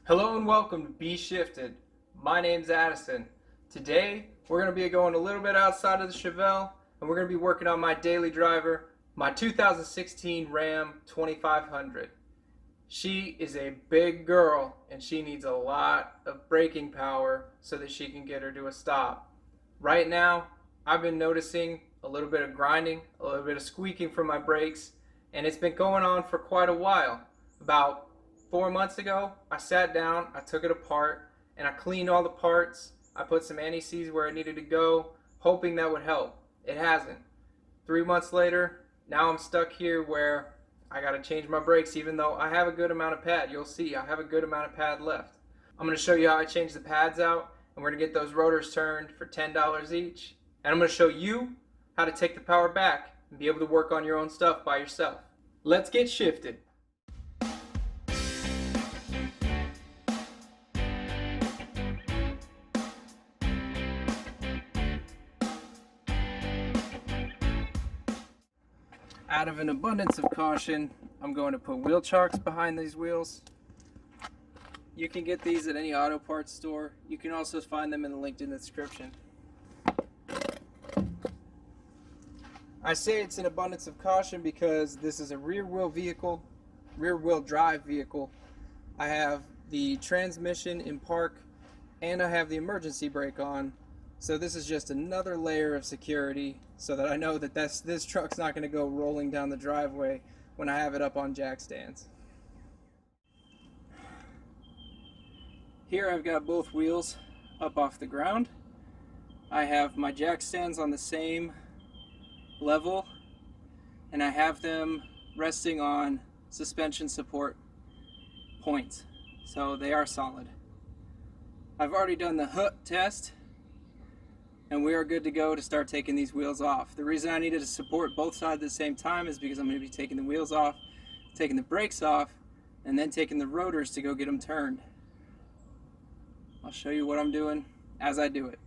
Hello and welcome to Be Shifted. My name's Addison. Today we're going to be going a little bit outside of the Chevelle and we're going to be working on my daily driver, my 2016 Ram 2500. She is a big girl and she needs a lot of braking power so that she can get her to a stop. Right now I've been noticing a little bit of grinding, a little bit of squeaking from my brakes, and it's been going on for quite a while. About 4 months ago, I sat down, I took it apart, and I cleaned all the parts. I put some anti-seize where it needed to go, hoping that would help. It hasn't. 3 months later, now I'm stuck here where I gotta change my brakes even though I have a good amount of pad. You'll see, I have a good amount of pad left. I'm gonna show you how I change the pads out, and we're gonna get those rotors turned for $10 each. And I'm gonna show you how to take the power back and be able to work on your own stuff by yourself. Let's get shifted. Out of an abundance of caution, I'm going to put wheel chocks behind these wheels. You can get these at any auto parts store. You can also find them in the link in the description. I say it's an abundance of caution because this is a rear wheel drive vehicle. I have the transmission in park and I have the emergency brake on. So this is just another layer of security so that I know that this truck's not going to go rolling down the driveway when I have it up on jack stands. Here I've got both wheels up off the ground. I have my jack stands on the same level and I have them resting on suspension support points, so they are solid. I've already done the hook test and we are good to go to start taking these wheels off. The reason I needed to support both sides at the same time is because I'm going to be taking the wheels off, taking the brakes off, and then taking the rotors to go get them turned. I'll show you what I'm doing as I do it.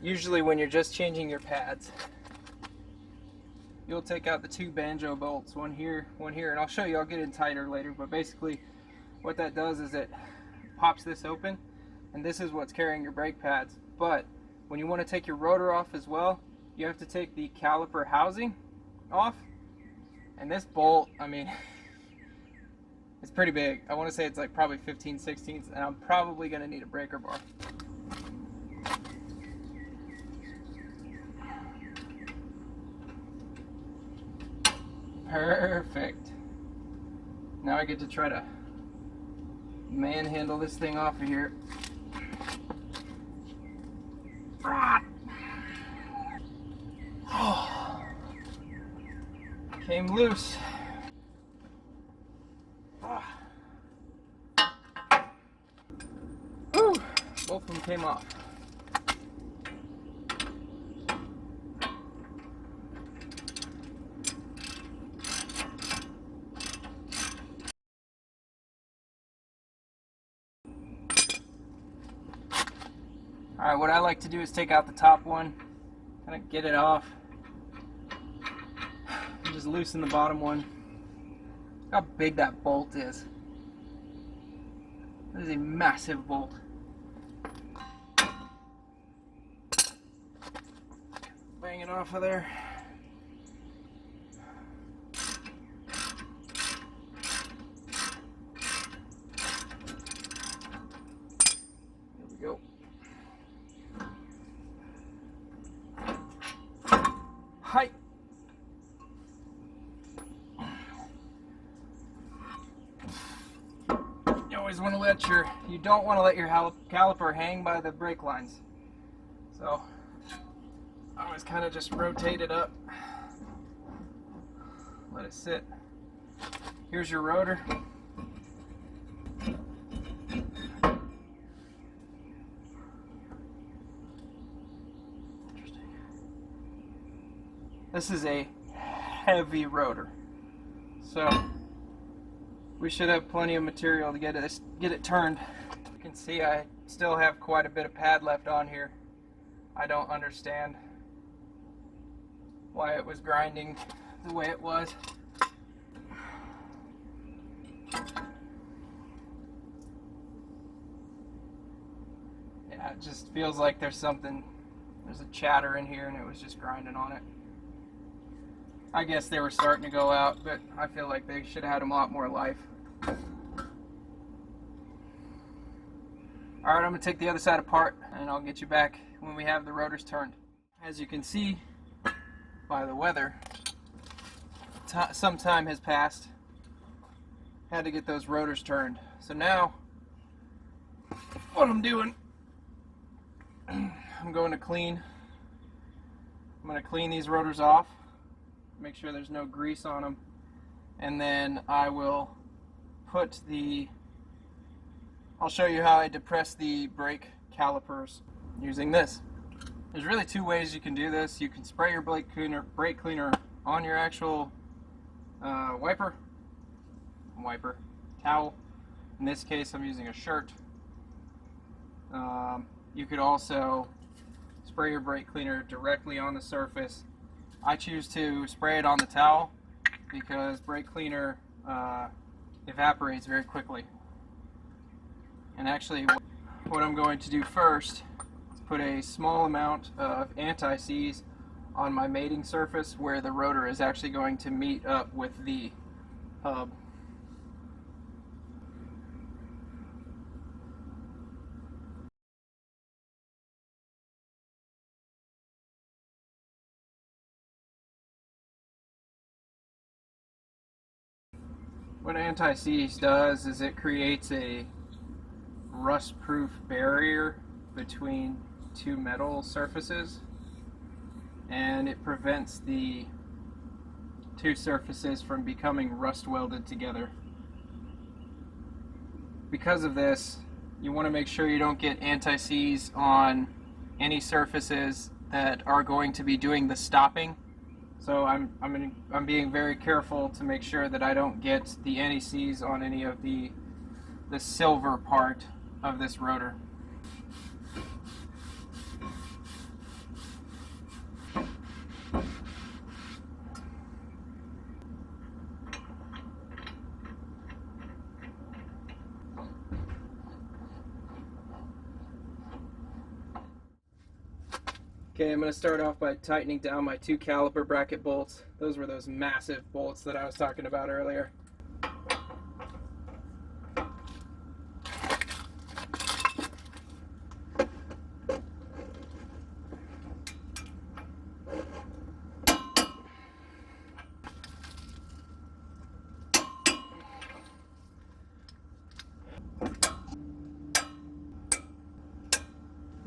Usually when you're just changing your pads, you'll take out the two banjo bolts, one here, and I'll show you, I'll get it tighter later, but basically what that does is it pops this open, and this is what's carrying your brake pads. But when you want to take your rotor off as well, you have to take the caliper housing off, and this bolt, I mean, it's pretty big. I want to say it's like probably 15/16, and I'm probably going to need a breaker bar. Perfect. Now I get to try to manhandle this thing off of here. Oh, came loose. Ooh, both of them came off. Alright, what I like to do is take out the top one, kind of get it off, and just loosen the bottom one. Look how big that bolt is. That is a massive bolt. Bang it off of there. There we go. Hi. You always want want to let your caliper hang by the brake lines. So I always kind of just rotate it up, let it sit. Here's your rotor. This is a heavy rotor, so we should have plenty of material to get it turned. You can see I still have quite a bit of pad left on here. I don't understand why it was grinding the way it was. Yeah, it just feels like there's a chatter in here and it was just grinding on it. I guess they were starting to go out, but I feel like they should have had a lot more life. Alright, I'm going to take the other side apart and I'll get you back when we have the rotors turned. As you can see by the weather, some time has passed. Had to get those rotors turned. So now, what I'm doing, I'm going to clean these rotors off, make sure there's no grease on them, and then I will I'll show you how I depress the brake calipers using this. There's really two ways you can do this. You can spray your brake cleaner on your actual towel. In this case, I'm using a shirt. You could also spray your brake cleaner directly on the surface. I choose to spray it on the towel because brake cleaner evaporates very quickly. And actually, what I'm going to do first is put a small amount of anti-seize on my mating surface where the rotor is actually going to meet up with the hub. What anti-seize does is it creates a rust-proof barrier between two metal surfaces, and it prevents the two surfaces from becoming rust welded together. Because of this, you want to make sure you don't get anti-seize on any surfaces that are going to be doing the stopping. So I'm being very careful to make sure that I don't get the anti-seize on any of the silver part of this rotor. Okay, I'm going to start off by tightening down my two caliper bracket bolts. Those were those massive bolts that I was talking about earlier.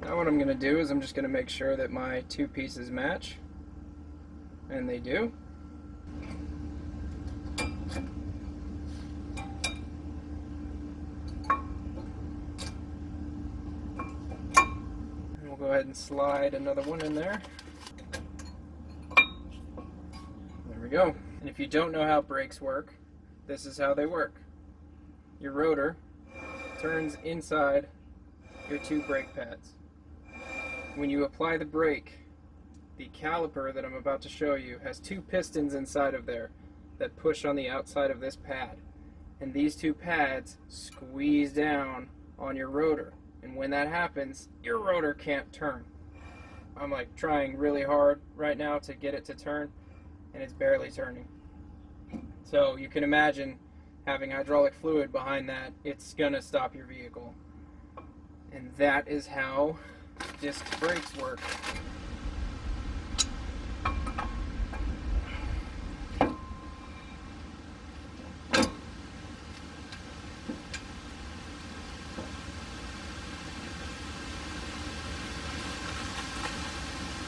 Now what I'm going to do is I'm just going to make sure that my two pieces match, and they do. And we'll go ahead and slide another one in there. There we go. And if you don't know how brakes work, this is how they work. Your rotor turns inside your two brake pads. When you apply the brake, the caliper that I'm about to show you has two pistons inside of there that push on the outside of this pad. And these two pads squeeze down on your rotor. And when that happens, your rotor can't turn. I'm like trying really hard right now to get it to turn, and it's barely turning. So you can imagine having hydraulic fluid behind that, it's gonna stop your vehicle. And that is how disc brakes work.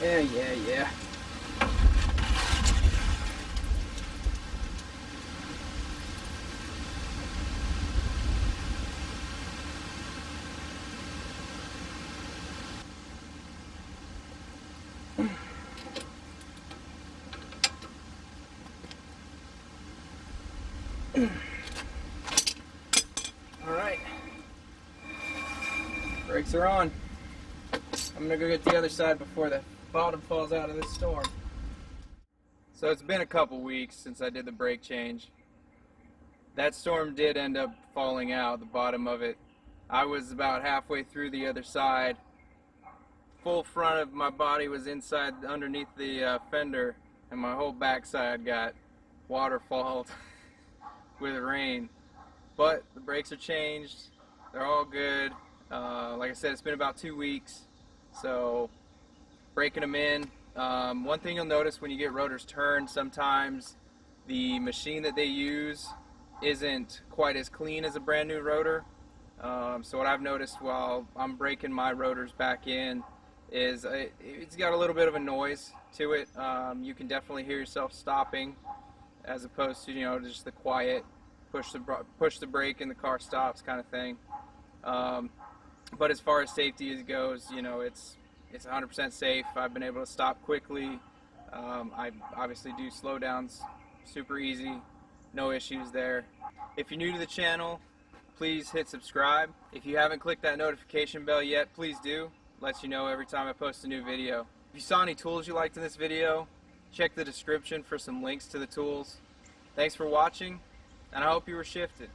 Yeah. Alright. Brakes are on. I'm gonna go get the other side before the bottom falls out of this storm. So it's been a couple weeks since I did the brake change. That storm did end up falling out, the bottom of it. I was about halfway through the other side. Full front of my body was inside underneath the fender, and my whole backside got waterfalled with rain. But the brakes are changed. They're all good. Like I said, it's been about 2 weeks, so breaking them in. One thing you'll notice when you get rotors turned, sometimes the machine that they use isn't quite as clean as a brand new rotor. So what I've noticed while I'm breaking my rotors back in is it's got a little bit of a noise to it. You can definitely hear yourself stopping as opposed to, just the quiet push the brake and the car stops kind of thing. But as far as safety goes, it's 100% safe. I've been able to stop quickly. I obviously do slowdowns super easy, no issues there. If you're new to the channel, please hit subscribe. If you haven't clicked that notification bell yet, please do. Lets you know every time I post a new video. If you saw any tools you liked in this video, check the description for some links to the tools. Thanks for watching, and I hope you were shifted.